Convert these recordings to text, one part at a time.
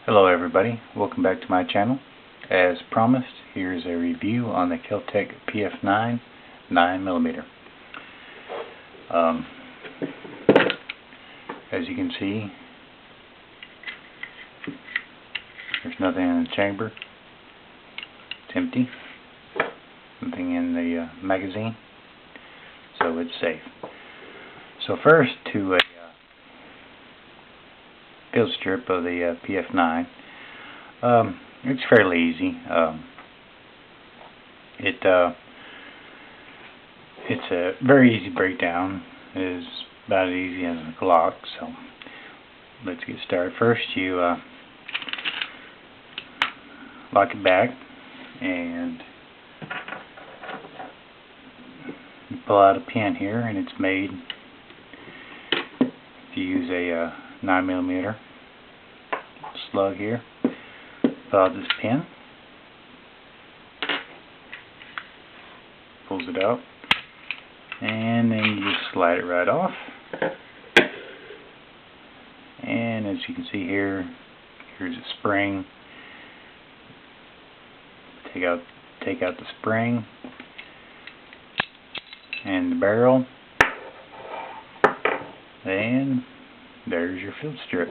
Hello everybody, welcome back to my channel. As promised, here's a review on the Kel-Tec PF9 9mm. As you can see, there's nothing in the chamber. It's empty. Nothing in the magazine, so it's safe. So first, to a field strip of the PF9. It's fairly easy. It's a very easy breakdown. It is about as easy as a Glock. So let's get started. First, you lock it back and you pull out a pin here, and it's made. If you use a 9mm slug here, pull out this pin, pulls it out, and then you just slide it right off. And as you can see here, here's a spring. Take out the spring and the barrel, and there's your field strip.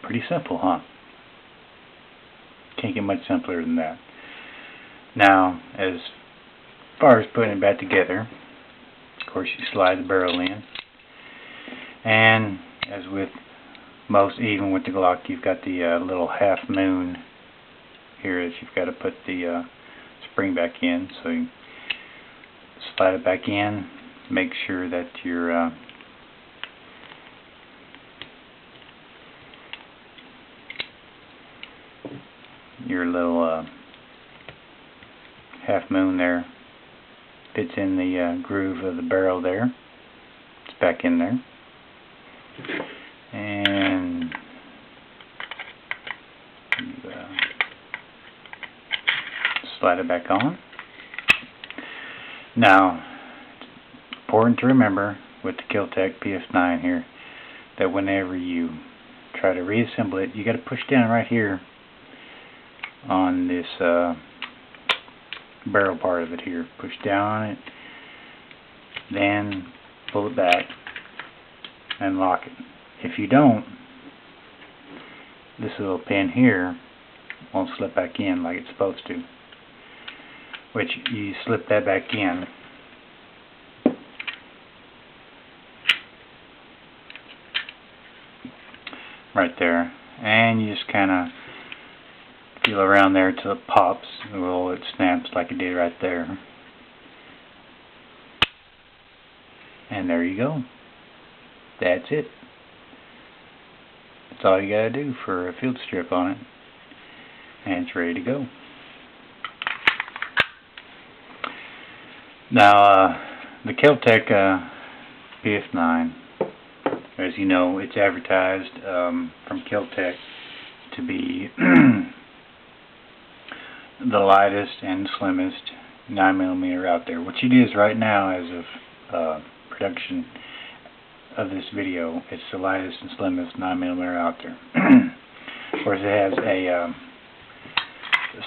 Pretty simple, huh? Can't get much simpler than that. Now, as far as putting it back together, of course you slide the barrel in, and as with most, even with the Glock, you've got the little half moon here that you've got to put the spring back in. So you slide it back in, make sure that your little half moon there fits in the groove of the barrel there. It's back in there, and you, slide it back on. Now, it's important to remember with the Kel-Tec PF9 here that whenever you try to reassemble it, you got to push down right here on this barrel part of it here. Push down on it, then pull it back and lock it. If you don't, this little pin here won't slip back in like it's supposed to, which you slip that back in. Right there, and you just kind of feel around there till it pops. Well, it snaps like it did right there. And there you go. That's it. That's all you gotta do for a field strip on it. And it's ready to go. Now, the Kel-Tec PF9, as you know, it's advertised from Kel-Tec to be the lightest and slimmest 9mm out there, which it is right now as of production of this video. It's the lightest and slimmest 9mm out there. Of course, it has a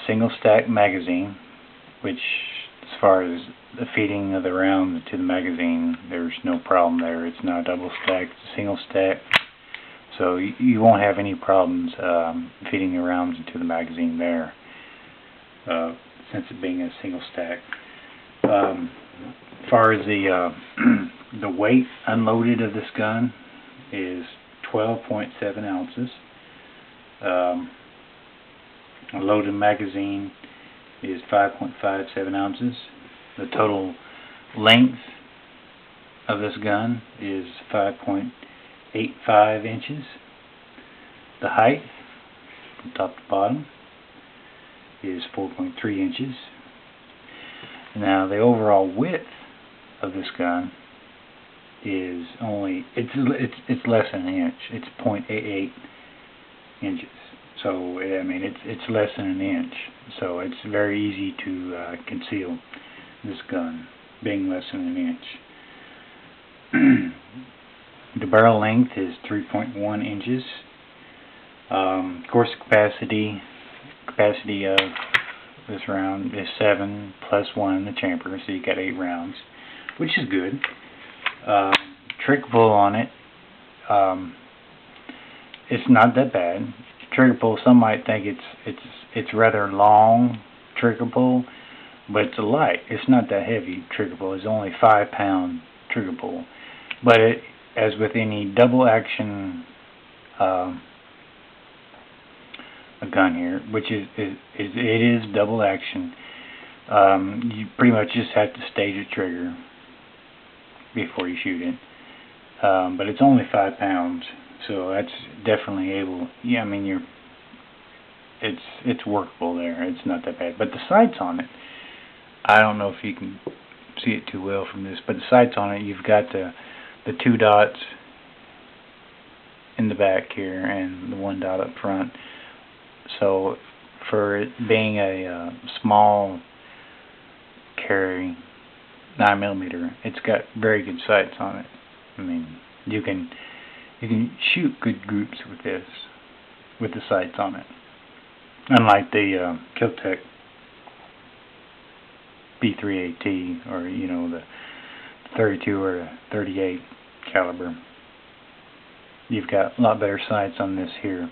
single stack magazine, which as far as the feeding of the rounds to the magazine, there's no problem there. It's not a double stack, it's a single stack. So you won't have any problems feeding the rounds into the magazine there, since it being a single stack. As far as the weight unloaded of this gun is 12.7 ounces. A loaded magazine is 5.57 ounces. The total length of this gun is 5.85 inches. The height from top to bottom is 4.3 inches. Now the overall width of this gun is it's less than an inch. It's 0.88 inches. So I mean it's less than an inch. So it's very easy to conceal this gun, being less than an inch. The barrel length is 3.1 inches. Of course, capacity of this round is 7 plus 1 in the chamber, so you got 8 rounds, which is good. Trigger pull on it, it's not that bad. Trigger pull, some might think it's rather long trigger pull, but it's light. It's not that heavy trigger pull. It's only 5-pound trigger pull, but it, as with any double action a gun here, which it is double action. You pretty much just have to stage a trigger before you shoot it. But it's only 5 pounds, so that's definitely able. Yeah, I mean it's workable there. It's not that bad. But the sights on it, I don't know if you can see it too well from this, but the sights on it, you've got the 2 dots in the back here and the 1 dot up front. So for it being a small carry 9mm, it's got very good sights on it. I mean, you can shoot good groups with this, with the sights on it. Unlike the Kel-Tec P3AT, or the 32 or the 38 caliber. You've got a lot better sights on this here,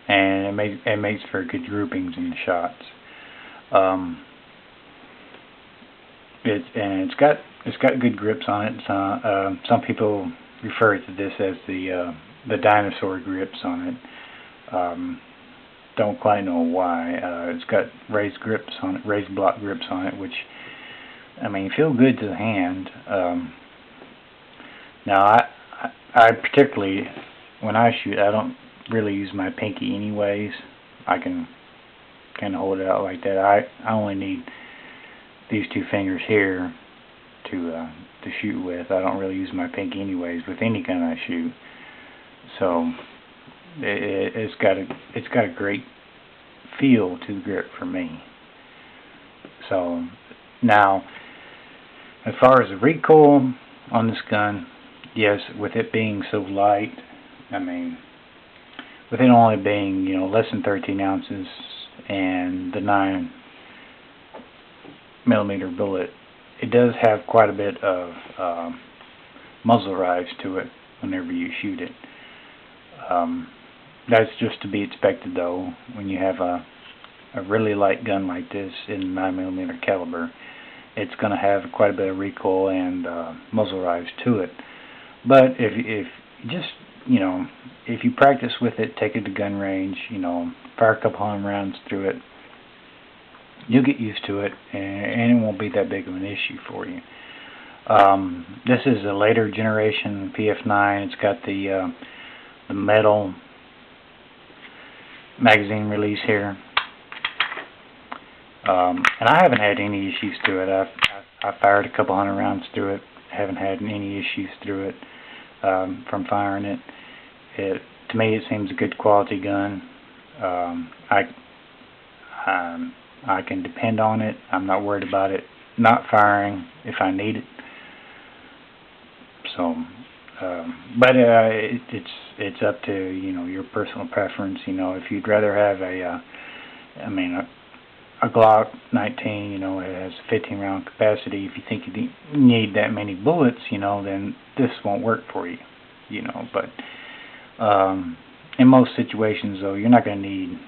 and it makes for good groupings in the shots. It's got good grips on it. Some people refer to this as the dinosaur grips on it. Don't quite know why. It's got raised grips on it, raised block grips on it, which, I mean, feel good to the hand. Now, I particularly, when I shoot, I don't really use my pinky anyways. I can kind of hold it out like that. I only need these 2 fingers here to shoot with. I don't really use my pinky anyways with any gun I shoot. So it's got a great feel to the grip for me. So now, as far as the recoil on this gun, yes, with it being so light, I mean, with it only being less than 13 ounces and the 9mm bullet, it does have quite a bit of muzzle rise to it whenever you shoot it. That's just to be expected, though, when you have a really light gun like this in 9mm caliber. It's going to have quite a bit of recoil and muzzle rise to it. But if just if you practice with it, take it to gun range, fire a couple hundred rounds through it, you'll get used to it, and it won't be that big of an issue for you. This is a later generation PF9. It's got the metal magazine release here, and I haven't had any issues through it. I fired a couple hundred rounds through it. Haven't had any issues through it from firing it. To me, it seems a good quality gun. I can depend on it. I'm not worried about it not firing if I need it. So, but it's up to your personal preference. If you'd rather have a Glock 19, it has a 15-round capacity. If you think you need that many bullets, then this won't work for you. But in most situations, though, you're not going to need,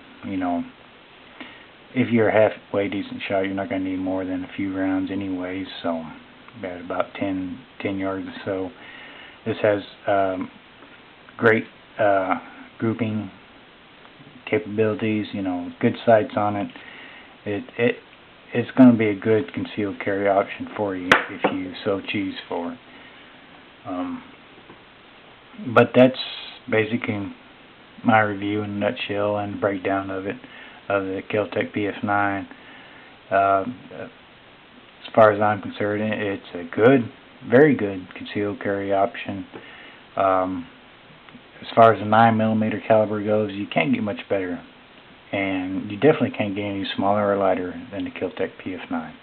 if you're a halfway decent shot, you're not going to need more than a few rounds anyways. So, at about 10 yards or so. This has great grouping capabilities. Good sights on it. It's going to be a good concealed carry option for you if you so choose for it. But that's basically my review in a nutshell and breakdown of it, of the Kel-Tec PF9. As far as I'm concerned, it's a very good concealed carry option. As far as the 9mm caliber goes, you can't get much better, and you definitely can't get any smaller or lighter than the Kel-Tec PF9.